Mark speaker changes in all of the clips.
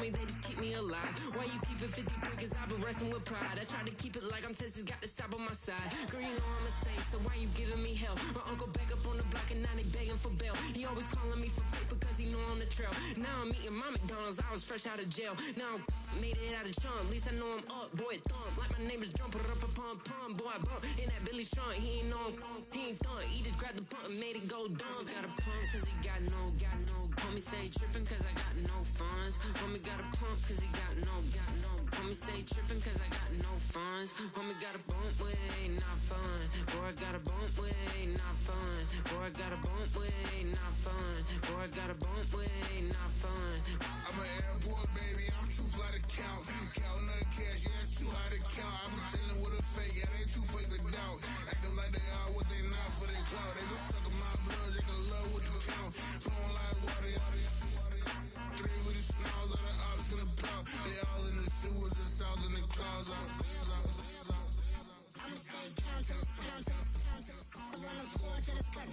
Speaker 1: me, they just keep me alive. Why you keep it 53? Cause I've been wrestling with pride. I try to keep it like I'm Texas, got the South on my side. Girl, you know I'm a saint, so why you giving me hell? My uncle back up on the block and now they begging for bail. He always calling me for paper cause he know I'm the trail. Now I'm eating my McDonald's, I was fresh out of jail. Now I made it out of chunk, at least I know I'm up. Boy, thump, like my neighbors jumping up a pum. Boy, I bump in that Billy Sean, he ain't know he ain't thump. He just grabbed the pump and made it go dumb. Got a pump cause he got no. Homie stay tripping cause I got no funds. Homie got a pump cause he got no. Homie stay tripping cause I got no funds. Homie got a bump with not fun. Boy, I got a bump with not fun. Boy, I got a bump with not fun. Boy, I got a bump with not fun.
Speaker 2: I'm an airport baby, I'm too fly to count. Counting the cash, yeah, it's too high to count. I'm pretending with a fake, yeah, they too fake to doubt. Acting like they are what they not for their clout. They just sucking my blood, they can love what you count. Flowing like water, three with the smiles of the ops gonna pout. They all in the sewers and south in the clouds.
Speaker 3: I'ma stay down to the sound. On the floor to the skirt.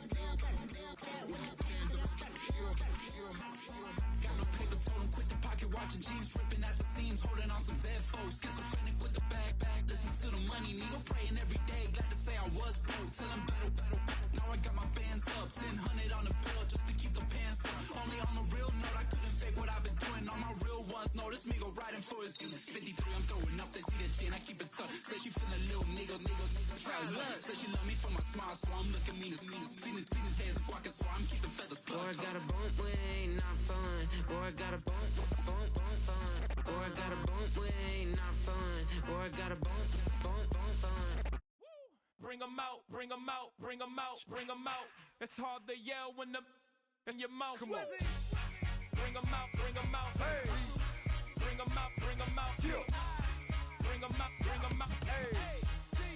Speaker 4: Got no paper, told him quit the pocket, watching jeans ripping at the seams, holding on some dead foes. Schizophrenic with the bag. Listen to the money, nigga, praying every day. Glad to say I was broke, till I'm battle. Now I got my bands up, 1000 on the bill just to keep the pants up. Only on the real note, I couldn't fake what I've been doing. All my real ones know this nigga riding for his 53. I'm throwing up, they see the chain, I keep it tough. Say she feeling little nigga, try to love. Say she love me for my smile, so I'm looking mean as Seen his days squawking, so I'm keeping feathers plucked.
Speaker 1: Boy, I got a bump with not fun. Boy, I got a bump fun. Boy, I got a bump with not fun. Boy, I got a bump fun.
Speaker 5: Bring 'em out, bring 'em out, bring 'em out, bring 'em out. It's hard to yell when the in your mouth. Come on. Bring 'em out, bring 'em out. Hey. Bring 'em out, bring 'em out. Yeah. Bring 'em out, bring 'em out. Hey.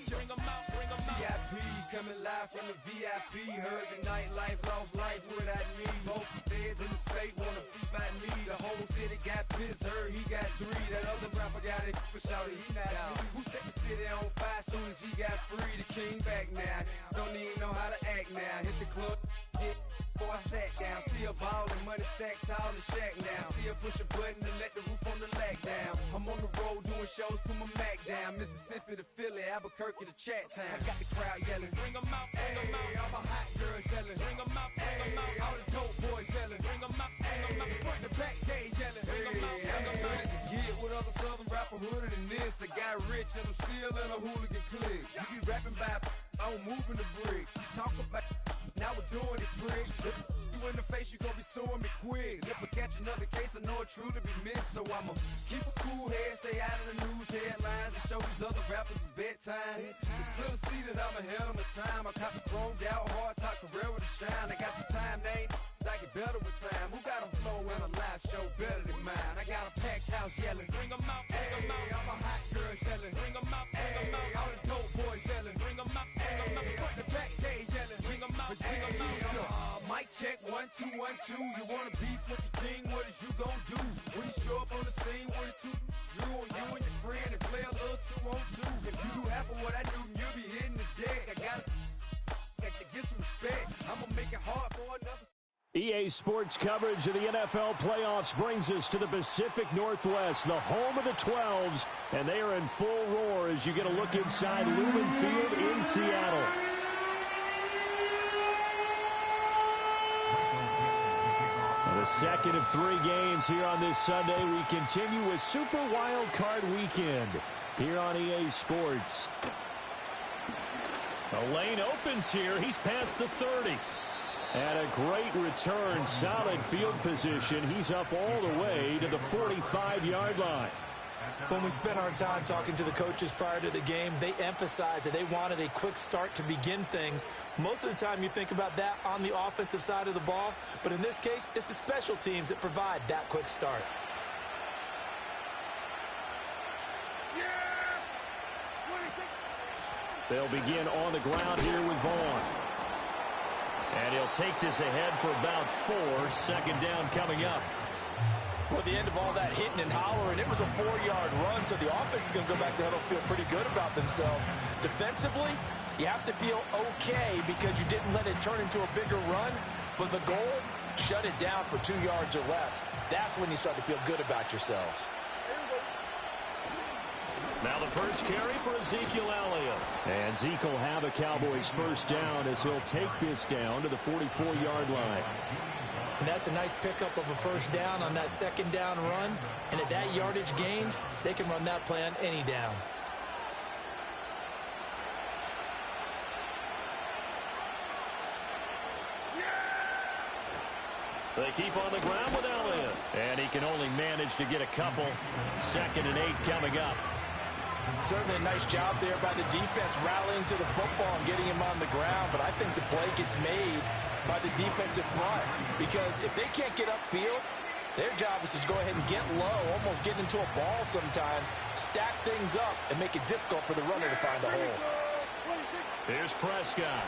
Speaker 5: Bring 'em out, bring 'em out.
Speaker 6: VIP coming live from the VIP. Heard the nightlife, lost life without me. Both feds in the state wanna see by me. The whole city got pissed, heard he got 3. That other rapper got it, but shouted he not out. Who set the city on fire soon as he got free? The king back now, don't even know how to act now. Hit the club, hit. Before I sat down, still ballin', money stacked tall in the shack now. Still push a button to let the roof on the lag down. I'm on the road doing shows, put my Mac down. Mississippi to Philly, Albuquerque to Chat Town. I got the crowd yelling,
Speaker 5: bring 'em out, bring 'em out.
Speaker 6: All my hot girls yelling,
Speaker 5: bring 'em out, bring 'em out.
Speaker 6: All the dope boys yelling,
Speaker 5: bring 'em out, bring 'em out.
Speaker 6: Front the back gate yelling,
Speaker 5: bring 'em out, bring 'em out.
Speaker 6: To get with other southern rapper hooded than this. I got rich and I'm still in a hooligan clique. You be rapping by, I'm moving the bricks. You talk about, now we're doing it quick. You in the face, you gon' be suing me quick. If I catch another case, I know it truly be missed. So I'ma keep a cool head, stay out of the news headlines, and show these other rappers it's bedtime. It's clear to see that I'm ahead of my time. I cop the chromed out, hard top career with a shine. I got some time, name. I get better with time. Who got a flow and a live show better than mine? I got a packed house yelling,
Speaker 5: bring 'em out, bring 'em out.
Speaker 6: All my hot girls yelling,
Speaker 5: bring 'em out, bring 'em out.
Speaker 6: All the dope boys yelling,
Speaker 5: bring 'em out, bring 'em out.
Speaker 6: Front the back gate yelling,
Speaker 5: bring 'em out, bring 'em out.
Speaker 6: Mic check 1 2 1 2. You wanna beef with the king? What is you gon' do when you show up on the scene with a 2 Drew on you and your friend and play a little 2 on 2? If you do half of what I do, you'll be hitting the deck. I gotta get some respect. I'ma make it hard for another.
Speaker 7: EA Sports coverage of the NFL playoffs brings us to the Pacific Northwest, the home of the 12s, and they are in full roar as you get a look inside Lumen Field in Seattle. The second of 3 games here on this Sunday. We continue with Super Wildcard Weekend here on EA Sports. The lane opens here. He's past the 30. And a great return, solid field position. He's up all the way to the 45-yard line.
Speaker 8: When we spent our time talking to the coaches prior to the game, they emphasized that they wanted a quick start to begin things. Most of the time you think about that on the offensive side of the ball, but in this case, it's the special teams that provide that quick start.
Speaker 7: They'll begin on the ground here with Vaughn. And he'll take this ahead for about 4. Second down coming up.
Speaker 8: Well, at the end of all that hitting and hollering, it was a 4-yard run, so the offense is going to go back to huddle, feel pretty good about themselves. Defensively, you have to feel okay because you didn't let it turn into a bigger run, but the goal shut it down for 2 yards or less. That's when you start to feel good about yourselves.
Speaker 7: Now the first carry for Ezekiel Elliott. And Zeke will have a Cowboys first down as he'll take this down to the 44-yard line.
Speaker 8: And that's a nice pickup of a first down on that second down run. And at that yardage gained, they can run that play on any down.
Speaker 7: They keep on the ground with Elliott. And he can only manage to get a couple. 2nd and 8 coming up.
Speaker 8: Certainly a nice job there by the defense rallying to the football and getting him on the ground. But I think the play gets made by the defensive front. Because if they can't get upfield, their job is to go ahead and get low, almost get into a ball sometimes, stack things up, and make it difficult for the runner to find a hole.
Speaker 7: Here's Prescott.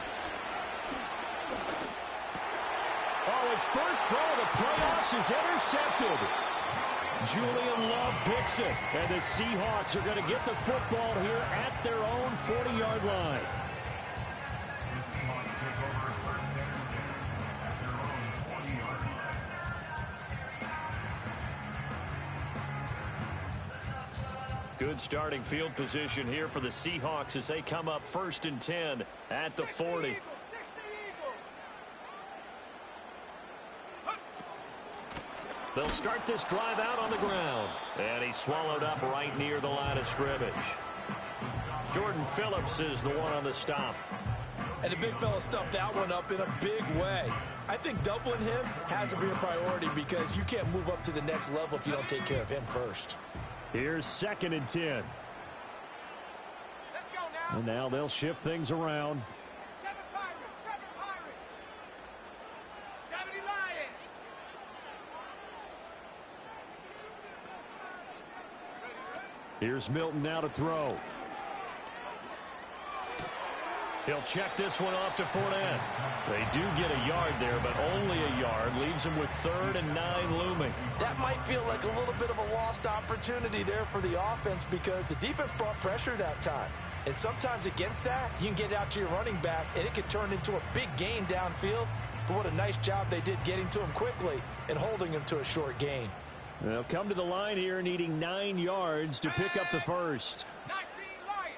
Speaker 7: Oh, his first throw of the playoffs is intercepted. Julian Love picks it, and the Seahawks are going to get the football here at their own 40-yard line. Good starting field position here for the Seahawks as they come up 1st and 10 at the 40. They'll start this drive out on the ground. And he's swallowed up right near the line of scrimmage. Jordan Phillips is the one on the stop.
Speaker 8: And the big fella stuffed that one up in a big way. I think doubling him has to be a priority because you can't move up to the next level if you don't take care of him first.
Speaker 7: Here's 2nd and 10.
Speaker 5: Let's go now.
Speaker 7: And now they'll shift things around.
Speaker 5: 7 Pirates, 7 Pirates. 70 Lions.
Speaker 7: Here's Milton now to throw. He'll check this one off to Fournette. They do get a yard there, but only a yard. Leaves him with 3rd and 9 looming.
Speaker 8: That might feel like a little bit of a lost opportunity there for the offense because the defense brought pressure that time. And sometimes against that, you can get out to your running back, and it could turn into a big gain downfield. But what a nice job they did getting to him quickly and holding him to a short gain.
Speaker 7: They'll come to the line here needing 9 yards to pick up the first.
Speaker 5: 19 Lions.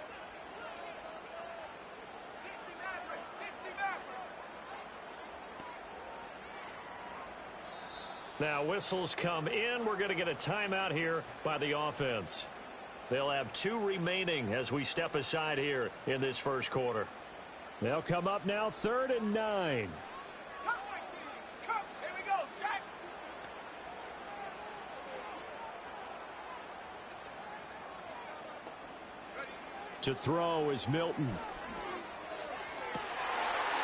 Speaker 5: 60 Mavericks, 60 Mavericks.
Speaker 7: Now whistles come in. We're going to get a timeout here by the offense. They'll have 2 remaining as we step aside here in this first quarter. They'll come up now 3rd and 9.
Speaker 5: Come, my team. Come. Here we go. Shaq.
Speaker 7: To throw is Milton.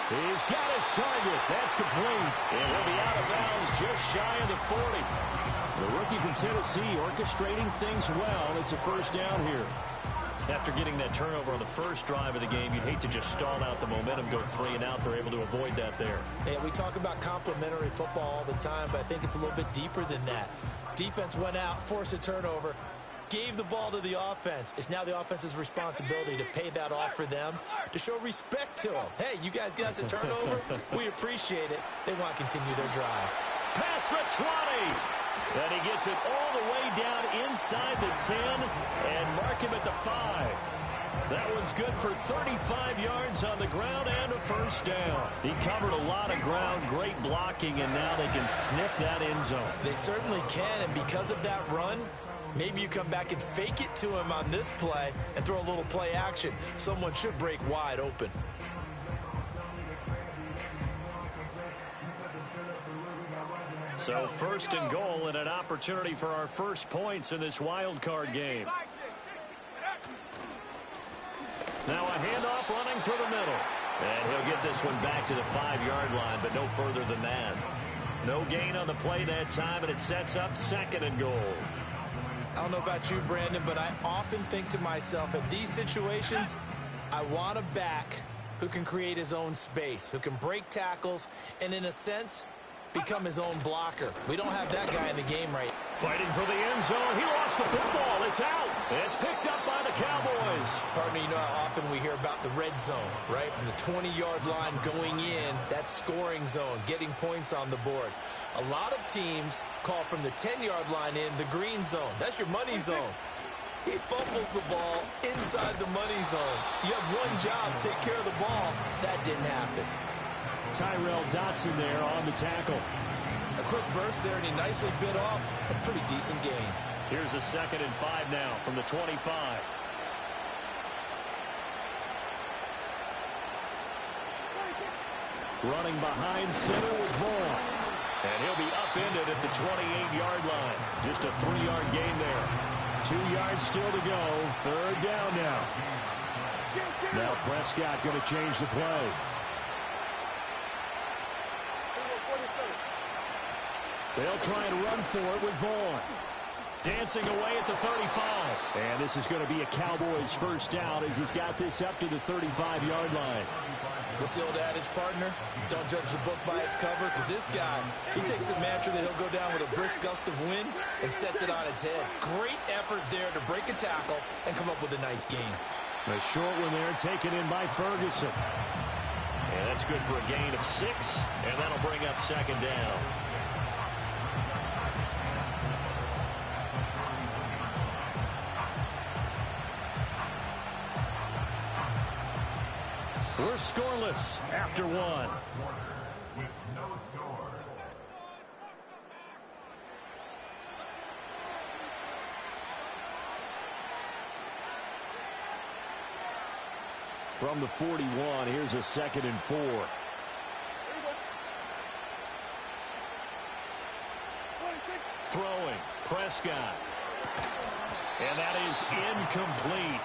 Speaker 7: He's got his target. That's complete. And he'll be out of bounds just shy of the 40. The rookie from Tennessee orchestrating things well. It's a first down here. After getting that turnover on the first drive of the game, you'd hate to just stall out the momentum, go 3 and out. They're able to avoid that there.
Speaker 8: Yeah, we talk about complementary football all the time, but I think it's a little bit deeper than that. Defense went out, forced a turnover, gave the ball to the offense. It's now the offense's responsibility to pay that off for them, to show respect to them. Hey, you guys got us a turnover. We appreciate it. They want to continue their drive.
Speaker 7: Past the 20. And he gets it all the way down inside the 10 and mark him at the 5. That one's good for 35 yards on the ground and a first down. He covered a lot of ground, great blocking, and now they can sniff that end zone.
Speaker 8: They certainly can, and because of that run, maybe you come back and fake it to him on this play and throw a little play action. Someone should break wide open.
Speaker 7: So 1st and goal and an opportunity for our first points in this wild card game. Now a handoff running through the middle. And he'll get this one back to the 5-yard line, but no further than that. No gain on the play that time, and it sets up 2nd and goal.
Speaker 8: I don't know about you, Brandon, but I often think to myself, in these situations, I want a back who can create his own space, who can break tackles, and in a sense, become his own blocker. We don't have that guy in the game right now.
Speaker 7: Fighting for the end zone. He lost the football. It's out. It's picked up by the Cowboys.
Speaker 8: Partner, you know how often we hear about the red zone, right? From the 20-yard line going in, that scoring zone, getting points on the board. A lot of teams call from the 10-yard line in the green zone. That's your money zone. He fumbles the ball inside the money zone. You have one job, take care of the ball. That didn't happen.
Speaker 7: Tyrell Dotson there on the tackle.
Speaker 8: A quick burst there, and he nicely bit off a pretty decent gain.
Speaker 7: Here's a 2nd and 5 now from the 25. Running behind center with Vaughn. And he'll be upended at the 28-yard line. Just a 3-yard gain there. 2 yards still to go. 3rd down now. Now Prescott going to change the play. They'll try and run for it with Vaughn. Dancing away at the 35. And this is going to be a Cowboys first down as he's got this up to the 35-yard line.
Speaker 8: What's the old adage, partner? Don't judge the book by its cover, because this guy, he takes the mantra that he'll go down with a brisk gust of wind and sets it on its head. Great effort there to break a tackle and come up with a nice gain.
Speaker 7: A short one there taken in by Ferguson. And that's good for a gain of 6, and that'll bring up 2nd down. We're scoreless after 1.
Speaker 9: With no score.
Speaker 7: From the 41, here's a 2nd and 4. Throwing, Prescott. And that is incomplete.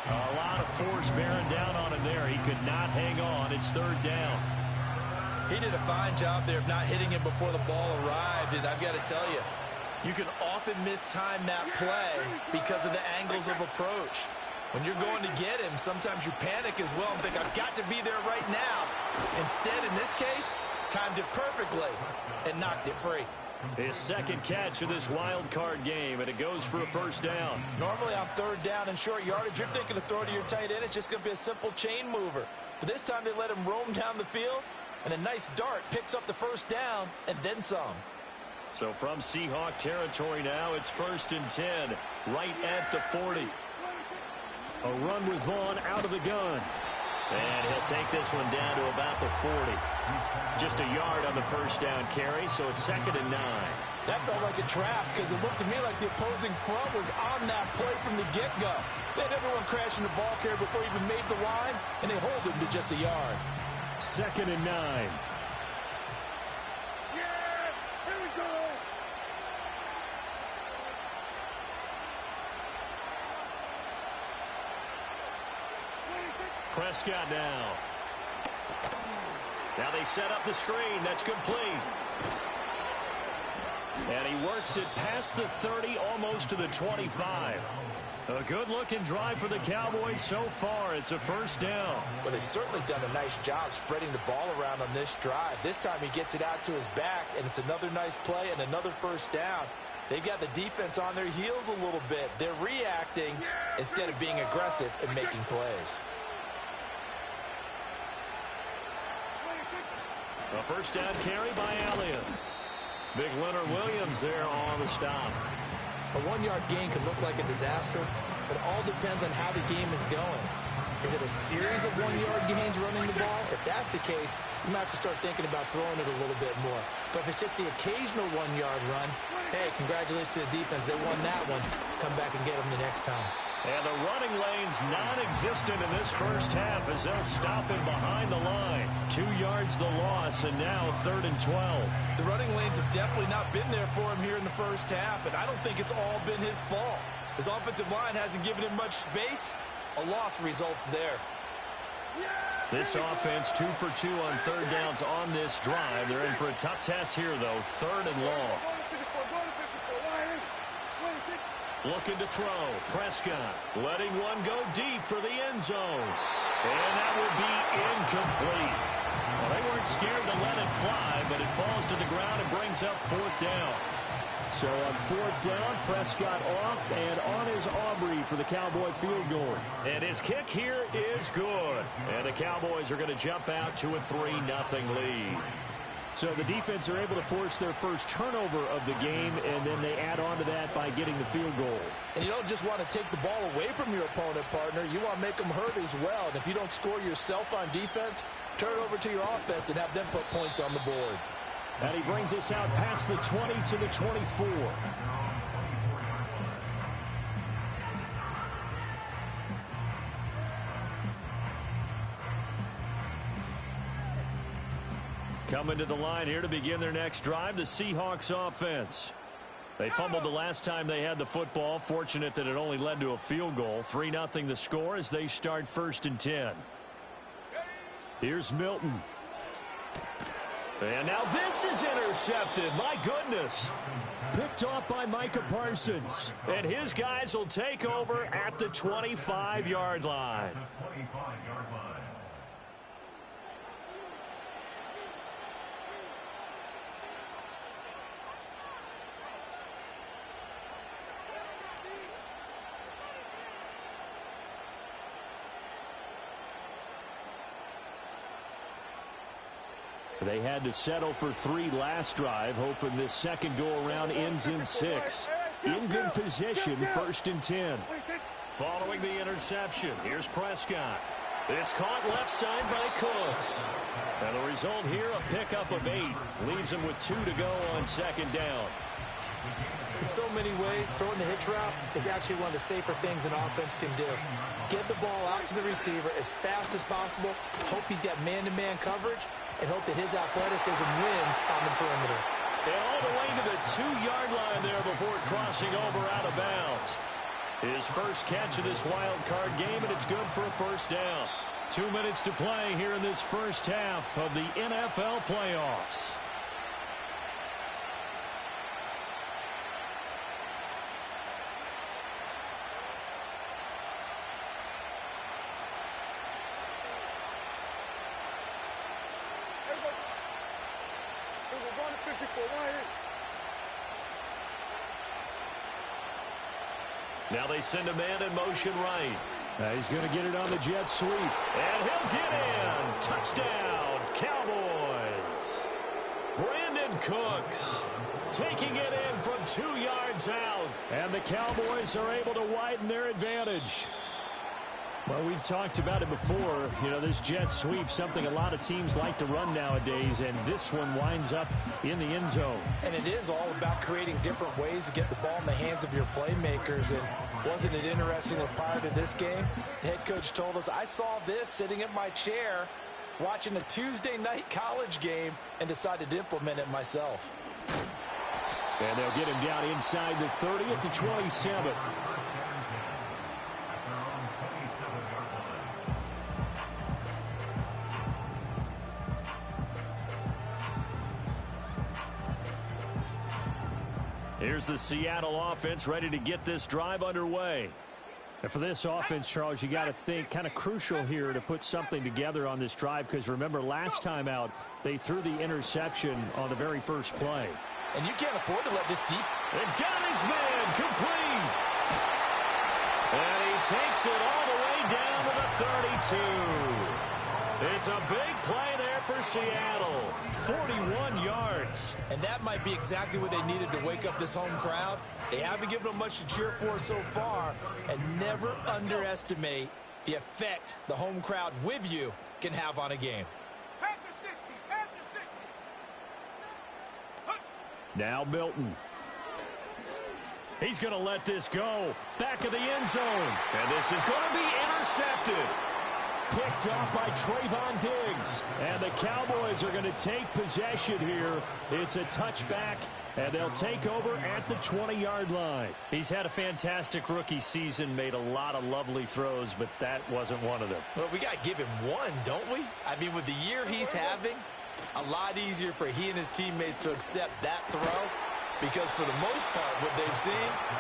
Speaker 7: A lot of force bearing down on him there. He could not hang on. It's 3rd down.
Speaker 8: He did a fine job there of not hitting him before the ball arrived, and I've got to tell you, you can often mistime that play because of the angles of approach. When you're going to get him, sometimes you panic as well and think, I've got to be there right now. Instead, in this case, timed it perfectly and knocked it free.
Speaker 7: His 2nd catch of this wild card game, and it goes for a first down.
Speaker 8: Normally on 3rd down and short yardage, you're thinking to throw to your tight end. It's just going to be a simple chain mover. But this time they let him roam down the field, and a nice dart picks up the first down and then some.
Speaker 7: So from Seahawk territory now, it's 1st and 10, right at the 40. A run with Vaughn out of the gun. And he'll take this one down to about the 40. Just a yard on the first down carry, so it's 2nd and 9.
Speaker 8: That felt like a trap because it looked to me like the opposing front was on that play from the get-go. They had everyone crashing the ball carrier before he even made the line, and they hold him to just a yard.
Speaker 7: 2nd and 9. Prescott now. Now they set up the screen. That's complete. And he works it past the 30, almost to the 25. A good-looking drive for the Cowboys so far. It's a first down.
Speaker 8: Well, they've certainly done a nice job spreading the ball around on this drive. This time he gets it out to his back, and it's another nice play and another first down. They've got the defense on their heels a little bit. They're reacting instead of being aggressive and making plays.
Speaker 7: A first down carry by Elliott. Big Leonard Williams there on the stop.
Speaker 8: A 1-yard gain can look like a disaster, but it all depends on how the game is going. Is it a series of 1-yard gains running the ball? If that's the case, you might have to start thinking about throwing it a little bit more. But if it's just the occasional 1-yard run, hey, congratulations to the defense. They won that one. Come back and get them the next time.
Speaker 7: And the running lane's non-existent in this first half as they'll stop him behind the line. 2 yards the loss, and now 3rd and 12.
Speaker 8: The running lanes have definitely not been there for him here in the first half, and I don't think it's all been his fault. His offensive line hasn't given him much space. A loss results there.
Speaker 7: This offense 2 for 2 on 3rd downs on this drive. They're in for a tough test here, though. 3rd and long. Looking to throw. Prescott letting one go deep for the end zone. And that will be incomplete. Well, they weren't scared to let it fly, but it falls to the ground and brings up 4th down. So on 4th down, Prescott off and on is Aubrey for the Cowboy field goal. And his kick here is good. And the Cowboys are going to jump out to a 3-0 lead. So the defense are able to force their first turnover of the game, and then they add on to that by getting the field goal.
Speaker 8: And you don't just want to take the ball away from your opponent, partner. You want to make them hurt as well. And if you don't score yourself on defense, turn it over to your offense and have them put points on the board.
Speaker 7: And he brings us out past the 20 to the 24. Coming to the line here to begin their next drive, the Seahawks offense. They fumbled the last time they had the football. Fortunate that it only led to a field goal. 3-0 the score as they start 1st and 10. Here's Milton. And now this is intercepted. My goodness. Picked off by Micah Parsons. And his guys will take over at the 25-yard line. They had to settle for 3 last drive, hoping this second go-around ends in 6. In good position, 1st and 10. Following the interception, here's Prescott. It's caught left side by Cooks. And the result here, a pickup of 8. Leaves him with 2 to go on 2nd down.
Speaker 8: In so many ways, throwing the hitch route is actually one of the safer things an offense can do. Get the ball out to the receiver as fast as possible, hope he's got man-to-man coverage, and hope that his athleticism wins on the perimeter.
Speaker 7: And all the way to the 2-yard line there before crossing over out of bounds. His first catch of this wild card game, and it's good for a 1st down. 2 minutes to play here in this first half of the NFL playoffs. Now they send a man in motion right. He's going to get it on the jet sweep. And he'll get in. Touchdown, Cowboys. Brandon Cooks taking it in from 2 yards out. And the Cowboys are able to widen their advantage. Well, we've talked about it before. You know, this jet sweep, something a lot of teams like to run nowadays, and this one winds up in the end zone.
Speaker 8: And it is all about creating different ways to get the ball in the hands of your playmakers. And wasn't it interesting that prior to this game, the head coach told us, I saw this sitting in my chair watching a Tuesday night college game and decided to implement it myself.
Speaker 7: And they'll get him down inside the 30 at the 27. Here's the Seattle offense ready to get this drive underway. And for this offense, Charles, you got to think kind of crucial here to put something together on this drive, because remember last time out they threw the interception on the very first play.
Speaker 8: And you can't afford to let this deep.
Speaker 7: And got his man complete. And he takes it all the way down to the 32. It's a big play there for Seattle. 41 yards.
Speaker 8: And that might be exactly what they needed to wake up this home crowd. They haven't given them much to cheer for so far. And never underestimate the effect the home crowd with you can have on a game.
Speaker 7: Now Milton. He's going to let this go. Back of the end zone. And this is going to be intercepted. Picked off by Trayvon Diggs. And the Cowboys are going to take possession here. It's a touchback, and they'll take over at the 20-yard line. He's had a fantastic rookie season, made a lot of lovely throws, but that wasn't one of them.
Speaker 8: Well, we got to give him one, don't we? I mean, with the year he's having, a lot easier for he and his teammates to accept that throw, because for the most part, what they've seen,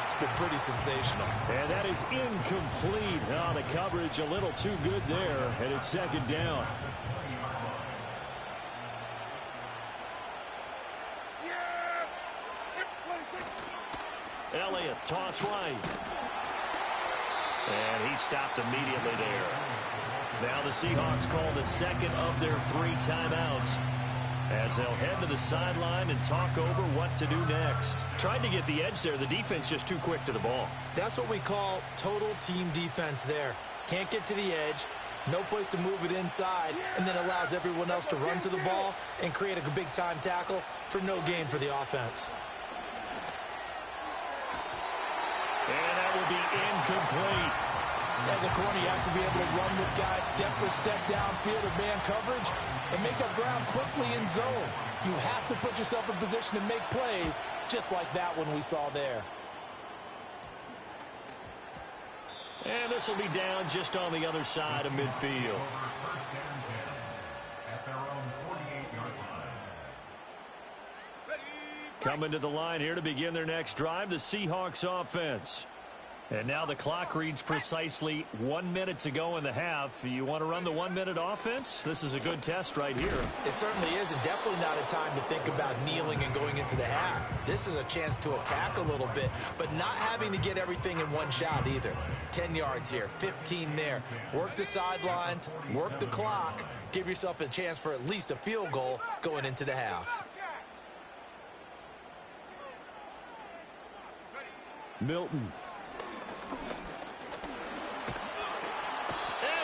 Speaker 8: it's been pretty sensational.
Speaker 7: And that is incomplete. The coverage a little too good there, and it's 2nd down. Toss right. And he stopped immediately there. Now the Seahawks call the second of their 3 timeouts, as they'll head to the sideline and talk over what to do next. Tried to get the edge there. The defense just too quick to the ball.
Speaker 8: That's what we call total team defense there. Can't get to the edge, no place to move it inside, and then allows everyone else to run to the ball and create a big-time tackle for no gain for the offense.
Speaker 7: And that will be incomplete.
Speaker 10: As a corner, you have to be able to run with guys step for step downfield or man coverage and make up ground quickly in zone. You have to put yourself in position to make plays, just like that one we saw there.
Speaker 7: And this will be down just on the other side of midfield.
Speaker 9: First down 10 at their own 48-yard line.
Speaker 7: Coming to the line here to begin their next drive, the Seahawks offense. And now the clock reads precisely 1 minute to go in the half. You want to run the 1 minute offense? This is a good test right here.
Speaker 8: It certainly is, and definitely not a time to think about kneeling and going into the half. This is a chance to attack a little bit, but not having to get everything in one shot either. 10 yards here, 15 there. Work the sidelines, work the clock, give yourself a chance for at least a field goal going into the half.
Speaker 7: Milton.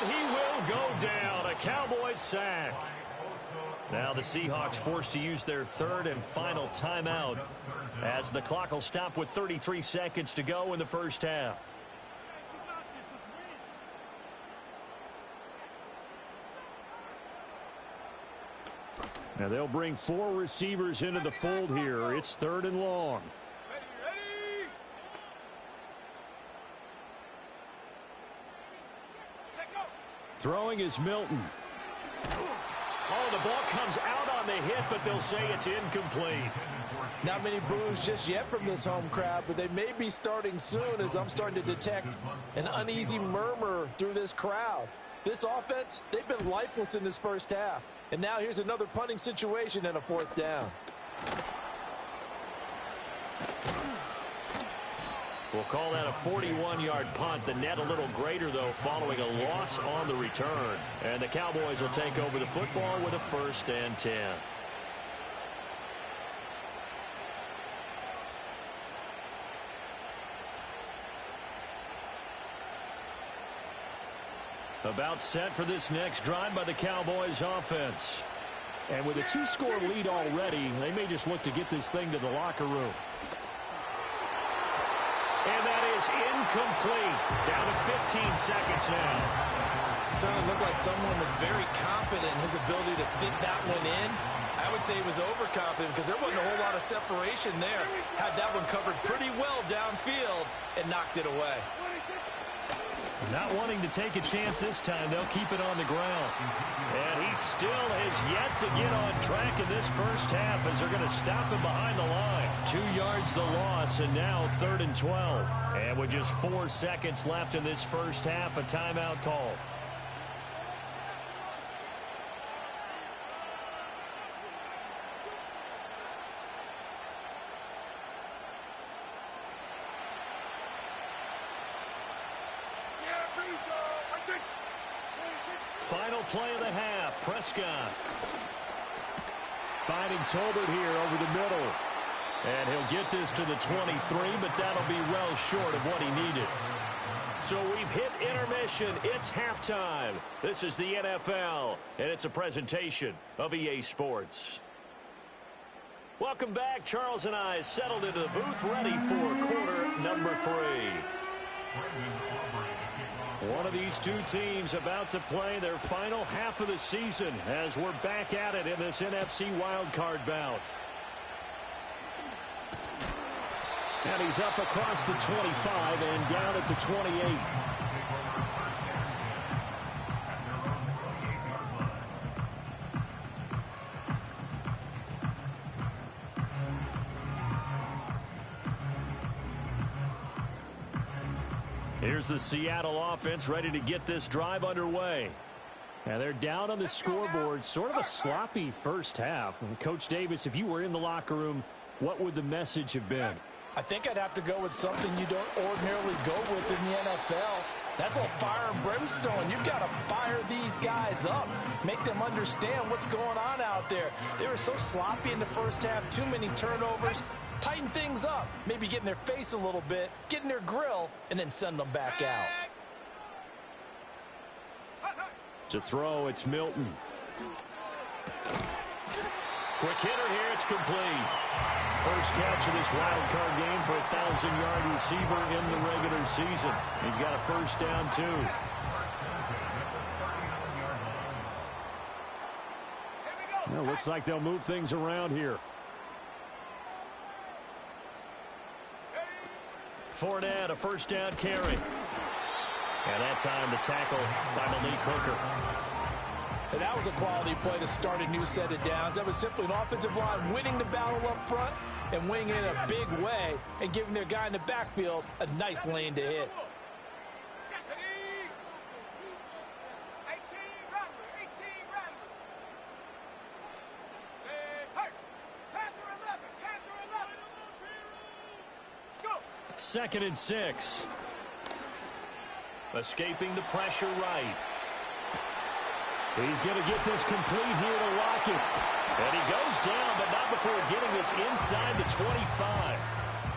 Speaker 7: And he will go down. A Cowboys sack. Now the Seahawks forced to use their 3rd and final timeout, as the clock will stop with 33 seconds to go in the first half. Now they'll bring 4 receivers into the fold here. It's 3rd and long. Throwing is Milton. Oh, the ball comes out on the hit, but they'll say it's incomplete.
Speaker 10: Not many boos just yet from this home crowd, but they may be starting soon, as I'm starting to detect an uneasy murmur through this crowd. This offense, they've been lifeless in this first half. And now here's another punting situation and a 4th down.
Speaker 7: We'll call that a 41-yard punt. The net a little greater, though, following a loss on the return. And the Cowboys will take over the football with a 1st and 10. About set for this next drive by the Cowboys offense. And with a 2-score lead already, they may just look to get this thing to the locker room. And that is incomplete. Down to 15 seconds now.
Speaker 8: Certainly looked like someone was very confident in his ability to fit that one in. I would say he was overconfident because there wasn't a whole lot of separation there. Had that one covered pretty well downfield and knocked it away.
Speaker 7: Not wanting to take a chance this time, they'll keep it on the ground. And he still has yet to get on track in this first half, as they're going to stop him behind the line. 2 yards the loss, and now 3rd and 12. And with just 4 seconds left in this first half, a timeout call. Final play of the half, Prescott. Finding Tolbert here over the middle. And he'll get this to the 23, but that'll be well short of what he needed. So we've hit intermission. It's halftime. This is the NFL, and it's a presentation of EA Sports. Welcome back. Charles and I settled into the booth, ready for quarter number 3. One of these two teams about to play their final half of the season, as we're back at it in this NFC Wildcard bout. And he's up across the 25 and down at the 28. Here's the Seattle offense ready to get this drive underway. And they're down on the scoreboard. Sort of a sloppy first half. And Coach Davis, if you were in the locker room, what would the message have been?
Speaker 10: I think I'd have to go with something you don't ordinarily go with in the NFL. That's a fire and brimstone. You've got to fire these guys up. Make them understand what's going on out there. They were so sloppy in the first half, too many turnovers. Tighten things up. Maybe get in their face a little bit, get in their grill, and then send them back out.
Speaker 7: To throw, it's Milton. Quick hitter here, it's complete. First catch of this wild card game for a 1,000-yard receiver in the regular season. He's got a first down, too. Well, looks like they'll move things around here. Fournette, a first down carry. And that time the tackle by Malik Hooker.
Speaker 10: And that was a quality play to start a new set of downs. That was simply an offensive line winning the battle up front and winning in a big way and giving their guy in the backfield a nice lane to hit.
Speaker 7: Second and 6. Escaping the pressure right. He's going to get this complete here to Lockett. And he goes down, but not before getting this inside the 25.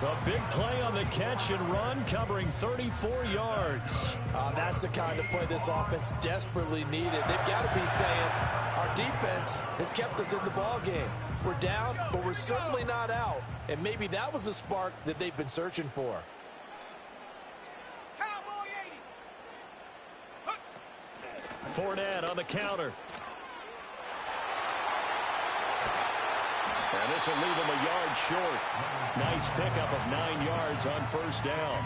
Speaker 7: A big play on the catch and run, covering 34 yards.
Speaker 10: That's the kind of play this offense desperately needed. They've got to be saying, our defense has kept us in the ballgame. We're down, but we're certainly not out. And maybe that was the spark that they've been searching for.
Speaker 7: Fournette on the counter. And this will leave him a yard short. Nice pickup of 9 yards on first down.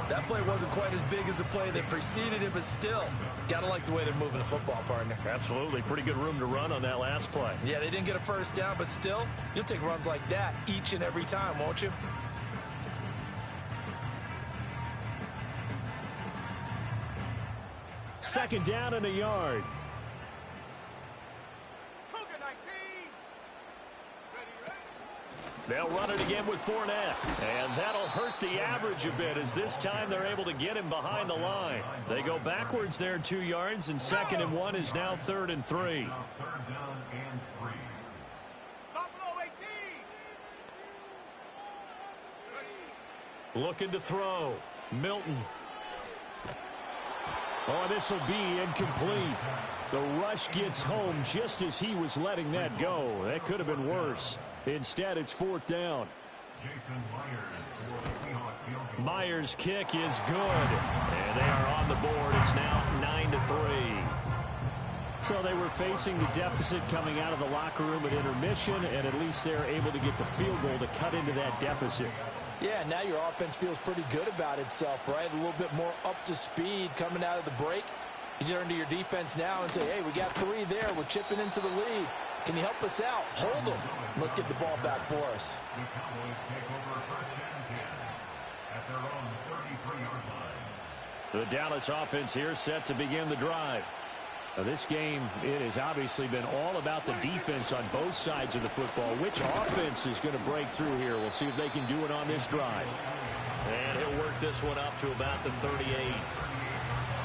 Speaker 8: That play wasn't quite as big as the play that preceded it, but still, got to like the way they're moving the football, partner.
Speaker 7: Absolutely. Pretty good room to run on that last play.
Speaker 8: Yeah, they didn't get a first down, but still, you'll take runs like that each and every time, won't you?
Speaker 7: Second down and a yard. They'll run it again with Fournette. And that'll hurt the average a bit as this time they're able to get him behind the line. They go backwards there 2 yards, and 2nd and 1 is now 3rd and 3. Looking to throw. Milton. Oh, this will be incomplete. The rush gets home just as he was letting that go. That could have been worse. Instead, it's 4th down. Myers' kick is good. And they are on the board. It's now 9-3. So they were facing the deficit coming out of the locker room at intermission, and at least they're able to get the field goal to cut into that deficit.
Speaker 10: Yeah, now your offense feels pretty good about itself, right? A little bit more up to speed coming out of the break. You turn to your defense now and say, hey, we got 3 there. We're chipping into the lead. Can you help us out? Hold them. Let's get the ball back for us.
Speaker 9: The Cowboys take over 1st and 10 at their own 33-yard line.
Speaker 7: The Dallas offense here set to begin the drive. Now this game, it has obviously been all about the defense on both sides of the football. Which offense is going to break through here? We'll see if they can do it on this drive. And he'll work this one up to about the 38.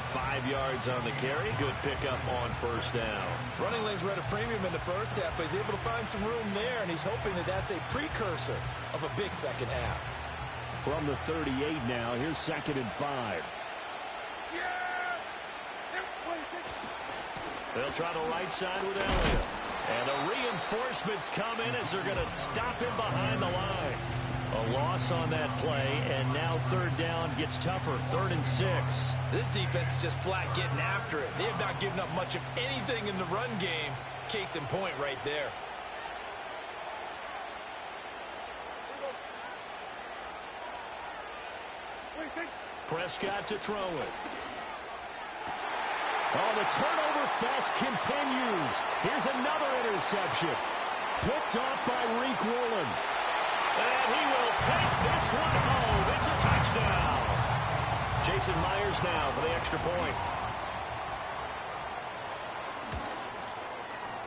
Speaker 7: 5 yards on the carry. Good pickup on first down.
Speaker 8: Running lanes were at a premium in the first half, but he's able to find some room there, and he's hoping that that's a precursor of a big second half.
Speaker 7: From the 38 now, here's 2nd and 5. They'll try the right side with Elliott. And the reinforcements come in as they're going to stop him behind the line. A loss on that play, and now 3rd down gets tougher. 3rd and 6.
Speaker 8: This defense is just flat getting after it. They have not given up much of anything in the run game. Case in point right there.
Speaker 7: Prescott to throw it. Oh, the turnover fest continues. Here's another interception. Picked off by Reek Woolen. And he will take this one home. It's a touchdown. Jason Myers now for the extra point.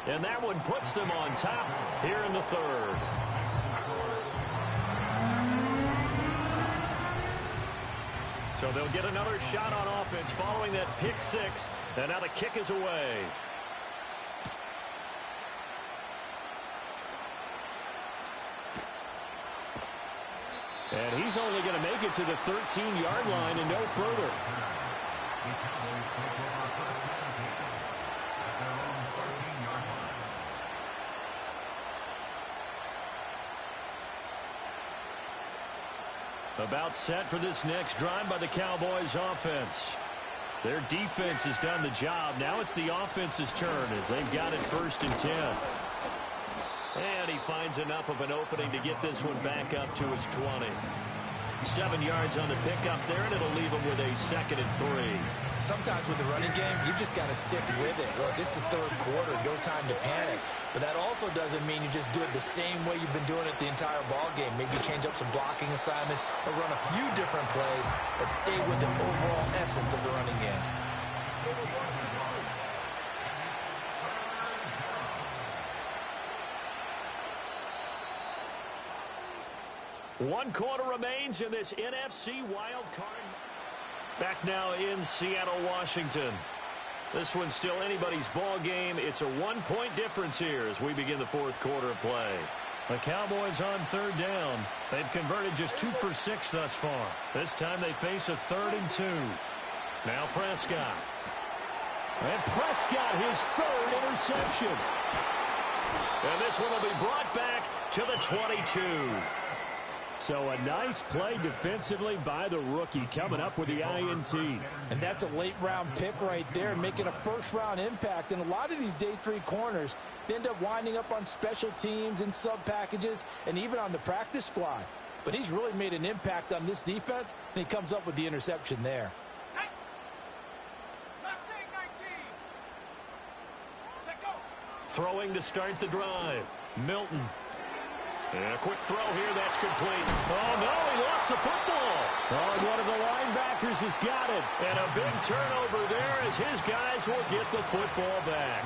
Speaker 7: And that one puts them on top here in the 3rd. So they'll get another shot on offense following that pick six. And now the kick is away. And he's only going to make it to the 13-yard line and no further. About set for this next drive by the Cowboys offense. Their defense has done the job. Now it's the offense's turn as they've got it 1st and 10. And he finds enough of an opening to get this one back up to his 20. 7 yards on the pickup there, and it'll leave him with a 2nd and 3.
Speaker 8: Sometimes with the running game, you've just got to stick with it. Look, it's the 3rd quarter, no time to panic. But that also doesn't mean you just do it the same way you've been doing it the entire ball game. Maybe change up some blocking assignments or run a few different plays, but stay with the overall essence of the running game.
Speaker 7: One quarter remains in this NFC Wildcard. Back now in Seattle, Washington. This one's still anybody's ball game. It's a 1-point difference here as we begin the 4th quarter of play. The Cowboys on 3rd down. They've converted just 2 for 6 thus far. This time they face a 3rd and 2. Now Prescott. And Prescott, his 3rd interception. And this one will be brought back to the 22. So a nice play defensively by the rookie coming up with the INT.
Speaker 10: And that's a late-round pick right there, making a first-round impact. And a lot of these day 3 corners, they end up winding up on special teams and sub-packages and even on the practice squad. But he's really made an impact on this defense, and he comes up with the interception there.
Speaker 7: Throwing to start the drive. Milton. And a quick throw here, that's complete. Oh, no, he lost the football. Oh, one of the linebackers has got it. And a big turnover there as his guys will get the football back.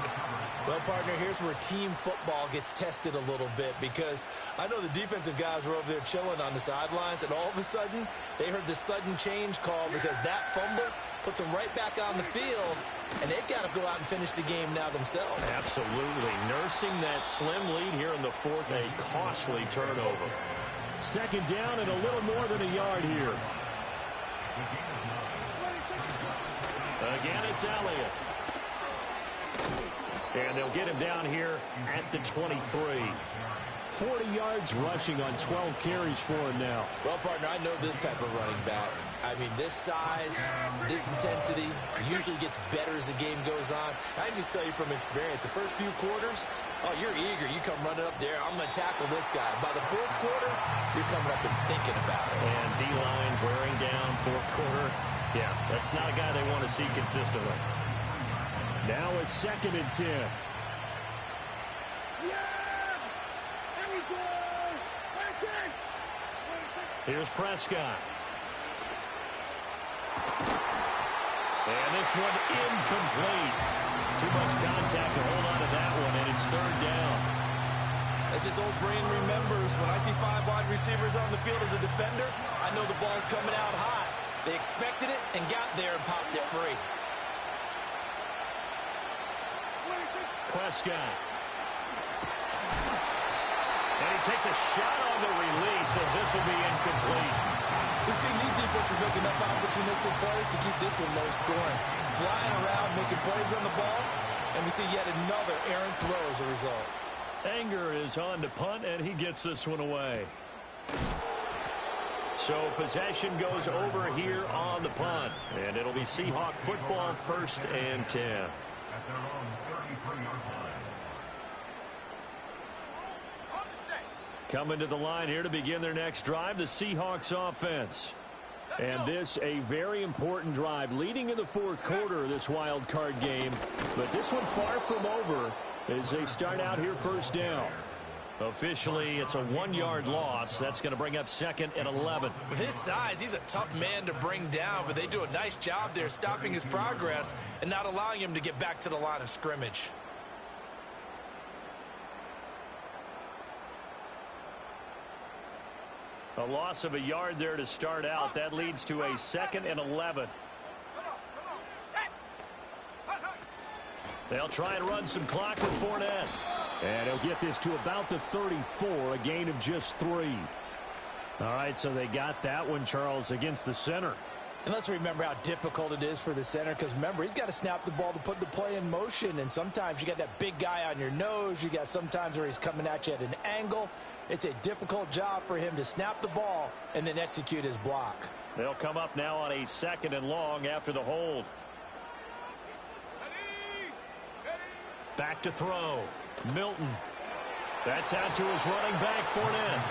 Speaker 8: Well, partner, here's where team football gets tested a little bit because I know the defensive guys were over there chilling on the sidelines, and all of a sudden, they heard the sudden change call because that fumble puts them right back on the field, and they've got to go out and finish the game now themselves.
Speaker 7: Absolutely. Nursing that slim lead here in the 4th, a costly turnover. 2nd down and a little more than a yard here. Again, it's Elliott. And they'll get him down here at the 23. 40 yards rushing on 12 carries for him now.
Speaker 8: Well, partner, I know this type of running back. I mean, this size, this intensity usually gets better as the game goes on. I can just tell you from experience, the first few quarters, oh, you're eager. You come running up there. I'm going to tackle this guy. By the 4th quarter, you're coming up and thinking about it.
Speaker 7: And D-line wearing down 4th quarter. Yeah, that's not a guy they want to see consistently. Now a 2nd and 10. Here's Prescott. And this one incomplete. Too much contact to hold on to that one, and it's 3rd down.
Speaker 8: As this old brain remembers, when I see 5 wide receivers on the field as a defender, I know the ball's coming out high. They expected it and got there and popped it free.
Speaker 7: Prescott. And he takes a shot on the release as this will be incomplete.
Speaker 8: We've seen these defenses make enough opportunistic plays to keep this one low scoring. Flying around, making plays on the ball, and we see yet another errant throw as a result.
Speaker 7: Anger is on to punt, and he gets this one away. So possession goes over here on the punt, and it'll be Seahawk football 1st and 10.
Speaker 9: At their own 33-yard line.
Speaker 7: Coming to the line here to begin their next drive, the Seahawks offense. And this a very important drive leading in the 4th quarter of this wild card game. But this one far from over as they start out here 1st down. Officially, it's a 1-yard loss. That's going to bring up 2nd and 11.
Speaker 8: With his size, he's a tough man to bring down, but they do a nice job there stopping his progress and not allowing him to get back to the line of scrimmage.
Speaker 7: A loss of a yard there to start out. That leads to a 2nd and 11. They'll try and run some clock for Fournette.
Speaker 11: And he'll get this to about the 34, a gain of just 3.
Speaker 7: All right, so they got that one, Charles, against the center.
Speaker 10: And let's remember how difficult it is for the center, because remember, he's got to snap the ball to put the play in motion, and sometimes you got that big guy on your nose. You got sometimes where he's coming at you at an angle. It's a difficult job for him to snap the ball and then execute his block.
Speaker 7: They'll come up now on a 2nd and long after the hold. Back to throw. Milton. That's out to his running back, Fournette.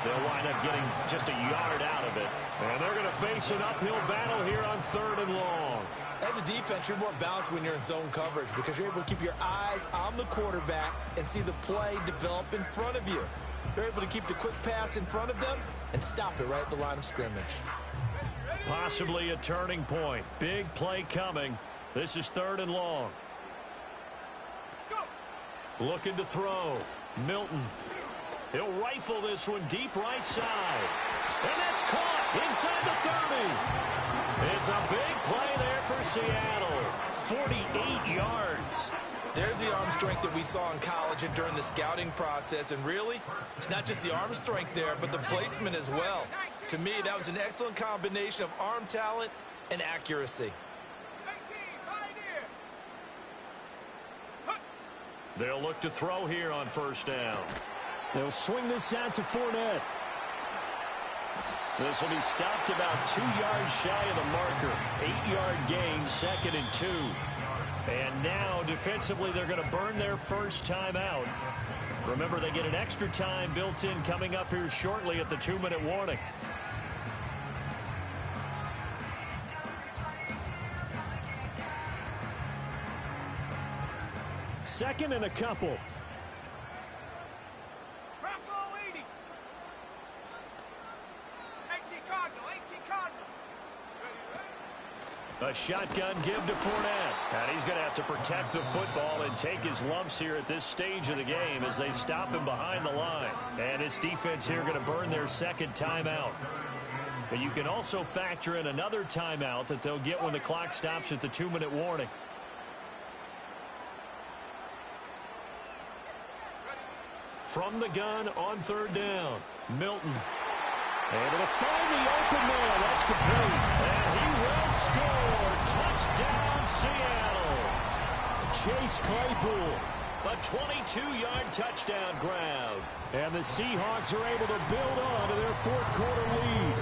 Speaker 7: They'll wind up getting just a yard out of it. And they're going to face an uphill battle here on 3rd and long.
Speaker 8: As a defense, you're more balanced when you're in zone coverage because you're able to keep your eyes on the quarterback and see the play develop in front of you. They're able to keep the quick pass in front of them and stop it right at the line of scrimmage.
Speaker 7: Possibly a turning point. Big play coming. This is 3rd and long. Looking to throw. Milton. He'll rifle this one deep right side. And that's caught inside the 30. It's a big play there for Seattle. 48 yards.
Speaker 8: There's the arm strength that we saw in college and during the scouting process. And really, it's not just the arm strength there, but the placement as well. To me, that was an excellent combination of arm talent and accuracy.
Speaker 7: They'll look to throw here on 1st down.
Speaker 11: They'll swing this out to Fournette.
Speaker 7: This will be stopped about 2 yards shy of the marker. 8-yard gain, 2nd and 2. And now, defensively, they're going to burn their first time out. Remember, they get an extra time built in coming up here shortly at the 2-minute warning.
Speaker 11: Second and a couple.
Speaker 7: A shotgun give to Fournette. And he's going to have to protect the football and take his lumps here at this stage of the game as they stop him behind the line. And his defense here going to burn their 2nd timeout. But you can also factor in another timeout that they'll get when the clock stops at the 2-minute warning. From the gun on 3rd down, Milton. Able to find the open man. That's complete. And he will score. Touchdown, Seattle. Chase Claypool. A 22-yard touchdown grab.
Speaker 11: And the Seahawks are able to build on to their 4th quarter lead.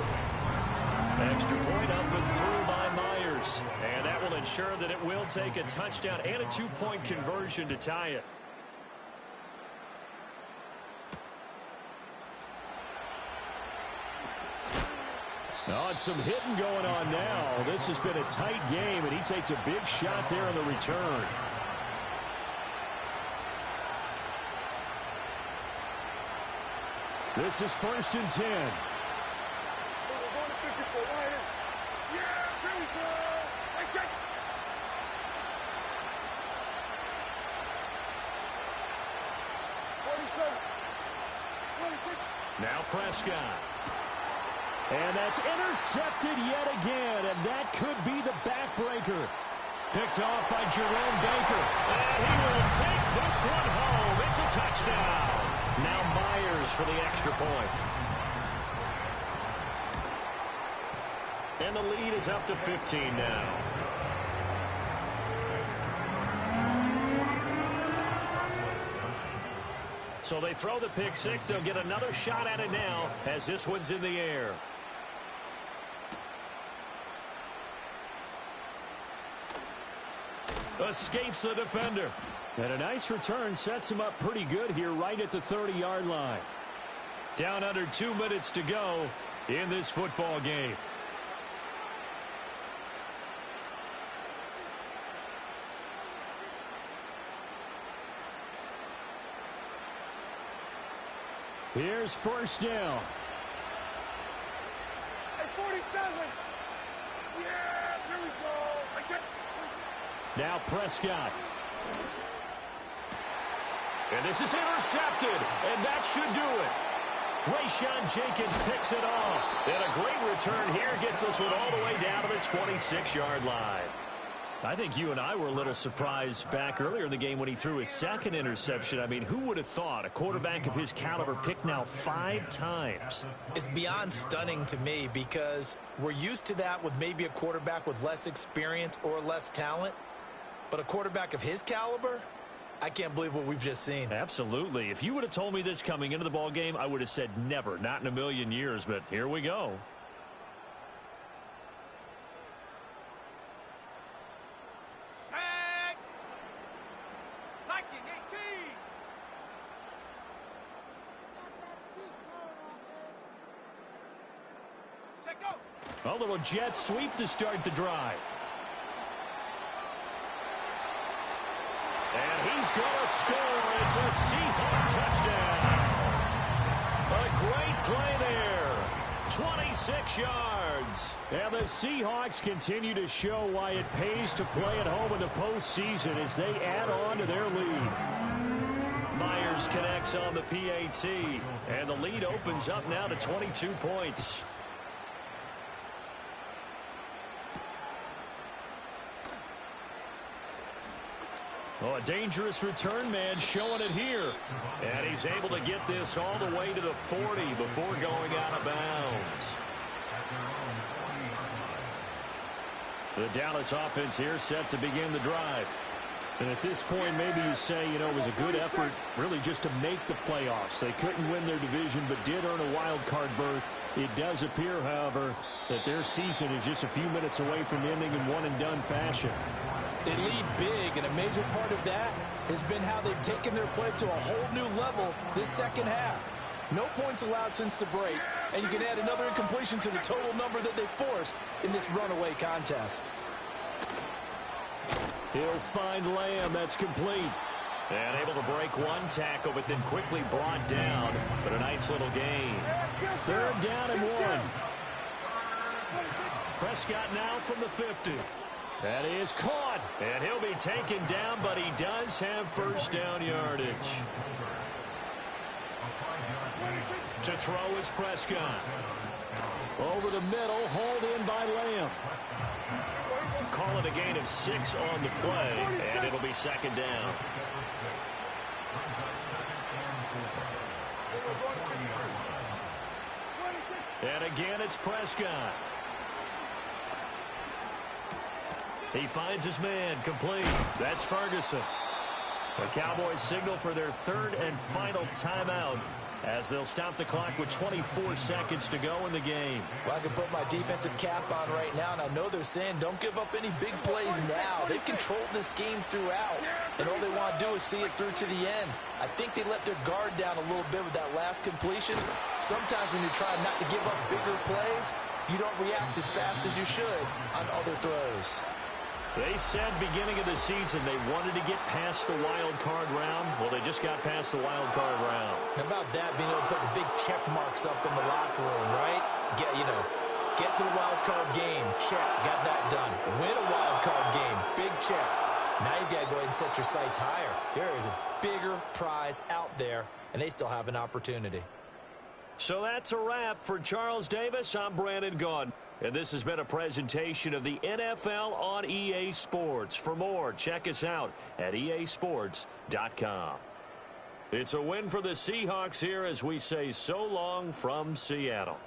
Speaker 7: Extra point up and through by Myers. And that will ensure that it will take a touchdown and a 2-point conversion to tie it.
Speaker 11: Oh, it's some hitting going on now. This has been a tight game, and he takes a big shot there in the return. This is 1st and 10.
Speaker 7: Now Prescott.
Speaker 11: And that's intercepted yet again, and that could be the backbreaker.
Speaker 7: Picked off by Jerome Baker. And he will take this one home. It's a touchdown. Now Myers for the extra point. And the lead is up to 15 now. So they throw the pick six. They'll get another shot at it now as this one's in the air. Escapes the defender.
Speaker 11: And a nice return sets him up pretty good here right at the 30-yard line.
Speaker 7: Down under 2 minutes to go in this football game.
Speaker 11: Here's 1st down.
Speaker 2: Hey, 47. Yeah, here we go.
Speaker 11: Now Prescott.
Speaker 7: And this is intercepted, and that should do it. Rayshon Jenkins picks it off. And a great return here gets this one all the way down to the 26-yard line. I think you and I were a little surprised back earlier in the game when he threw his second interception. I mean, who would have thought a quarterback of his caliber picked now 5 times?
Speaker 8: It's beyond stunning to me because we're used to that with maybe a quarterback with less experience or less talent. But a quarterback of his caliber, I can't believe what we've just seen.
Speaker 7: Absolutely. If you would have told me this coming into the ball game, I would have said never, not in a million years. But here we go. A little jet sweep to start the drive. And he's going to score. It's a Seahawk touchdown. A great play there. 26 yards. And the Seahawks continue to show why it pays to play at home in the postseason as they add on to their lead. Myers connects on the PAT. And the lead opens up now to 22 points. Oh, a dangerous return man showing it here. And he's able to get this all the way to the 40 before going out of bounds. The Dallas offense here set to begin the drive. And at this point, maybe you say, you know, it was a good effort really just to make the playoffs. They couldn't win their division but did earn a wild card berth. It does appear, however, that their season is just a few minutes away from ending in one-and-done fashion.
Speaker 10: They lead big, and a major part of that has been how they've taken their play to a whole new level this second half. No points allowed since the break, and you can add another incompletion to the total number that they forced in this runaway contest.
Speaker 7: He'll find Lamb. That's complete. And able to break one tackle, but then quickly brought down. But a nice little gain. 3rd down and 1. Prescott now from the 50. That is caught. And he'll be taken down, but he does have first down yardage. To throw is Prescott. Over the middle, hauled in by Lamb. Call it a gain of 6 on the play, and it'll be 2nd down. And again, it's Prescott. He finds his man, complete. That's Ferguson. The Cowboys signal for their 3rd and final timeout as they'll stop the clock with 24 seconds to go in the game.
Speaker 8: Well, I can put my defensive cap on right now, and I know they're saying don't give up any big plays now. They've controlled this game throughout, and all they want to do is see it through to the end. I think they let their guard down a little bit with that last completion. Sometimes when you're trying not to give up bigger plays, you don't react as fast as you should on other throws.
Speaker 7: They said beginning of the season they wanted to get past the wild card round. Well, they just got past the wild card round.
Speaker 8: How about that, being able to put the big check marks up in the locker room, right? Get to the wild card game, check, got that done. Win a wild card game, big check. Now you've got to go ahead and set your sights higher. There is a bigger prize out there, and they still have an opportunity.
Speaker 7: So that's a wrap for Charles Davis. I'm Brandon Gaudin. And this has been a presentation of the NFL on EA Sports. For more, check us out at easports.com. It's a win for the Seahawks here as we say so long from Seattle.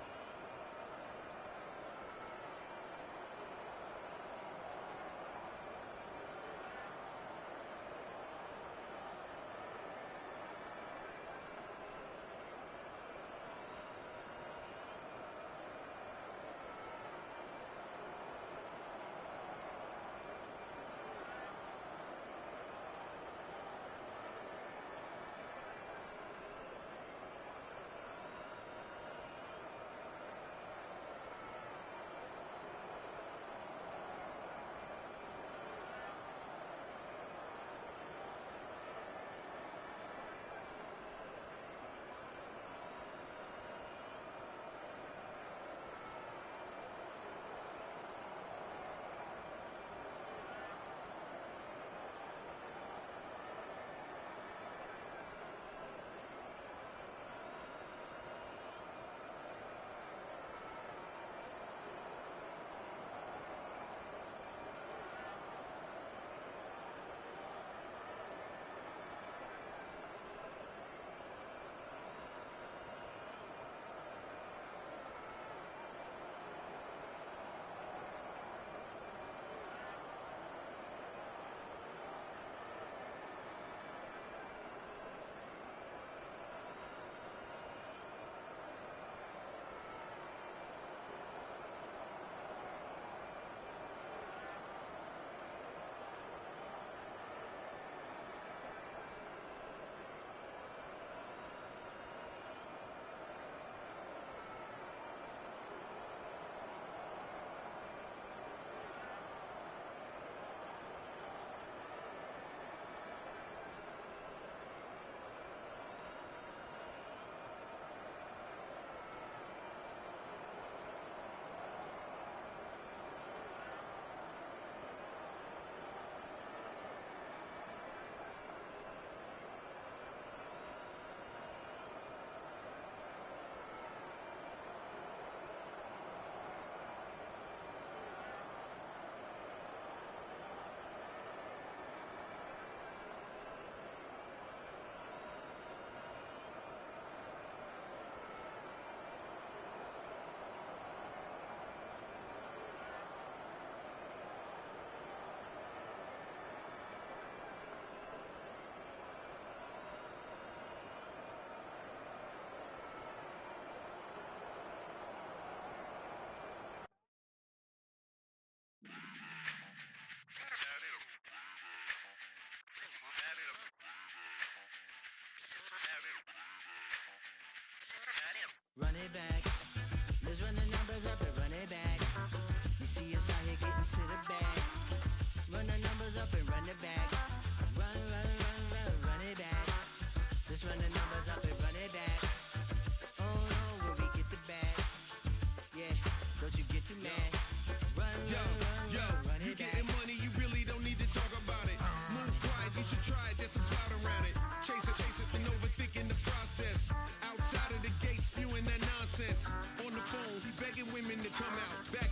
Speaker 2: women to come out.